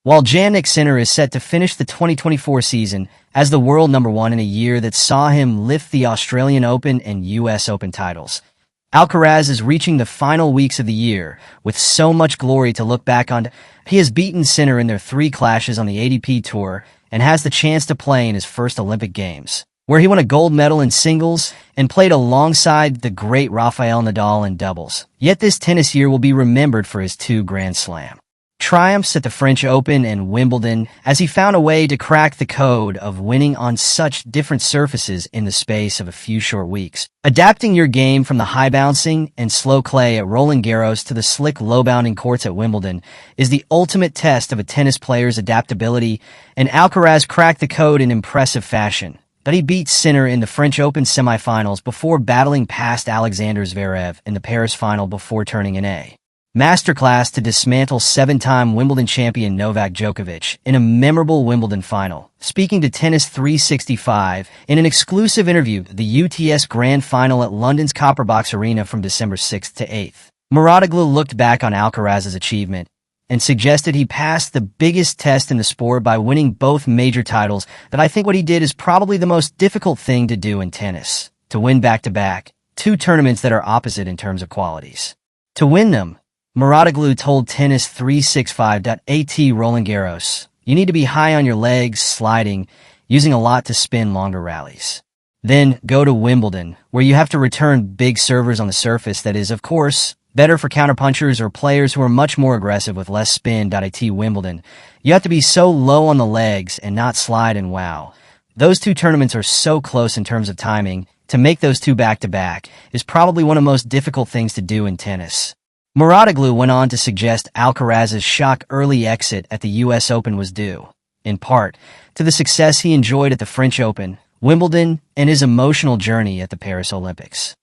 while Jannik Sinner is set to finish the 2024 season as the world number one in a year that saw him lift the Australian Open and US Open titles. Alcaraz is reaching the final weeks of the year with so much glory to look back on. He has beaten Sinner in their 3 clashes on the ATP Tour and has the chance to play in his first Olympic Games, where he won a gold medal in singles and played alongside the great Rafael Nadal in doubles. Yet this tennis year will be remembered for his 2 Grand Slam triumphs at the French Open and Wimbledon, as he found a way to crack the code of winning on such different surfaces in the space of a few short weeks. Adapting your game from the high-bouncing and slow clay at Roland Garros to the slick, low-bounding courts at Wimbledon is the ultimate test of a tennis player's adaptability, and Alcaraz cracked the code in impressive fashion. But he beat Sinner in the French Open semifinals before battling past Alexander Zverev in the Paris final before turning an masterclass to dismantle 7-time Wimbledon champion Novak Djokovic in a memorable Wimbledon final. Speaking to Tennis 365 in an exclusive interview, the UTS Grand Final at London's Copperbox Arena from December 6th to 8th, Mouratoglou looked back on Alcaraz's achievement and suggested he passed the biggest test in the sport by winning both major titles. That I think what he did is probably the most difficult thing to do in tennis, to win back-to-back 2 tournaments that are opposite in terms of qualities. To win them, Mouratoglou told Tennis 365.at Roland Garros, you need to be high on your legs, sliding, using a lot to spin longer rallies. Then go to Wimbledon, where you have to return big servers on the surface that is, of course, better for counterpunchers or players who are much more aggressive with less spin. At Wimbledon, you have to be so low on the legs and not slide, and wow. Those 2 tournaments are so close in terms of timing. To make those 2 back-to-back is probably one of the most difficult things to do in tennis. Mouratoglou went on to suggest Alcaraz's shock early exit at the US Open was due, in part, to the success he enjoyed at the French Open, Wimbledon, and his emotional journey at the Paris Olympics.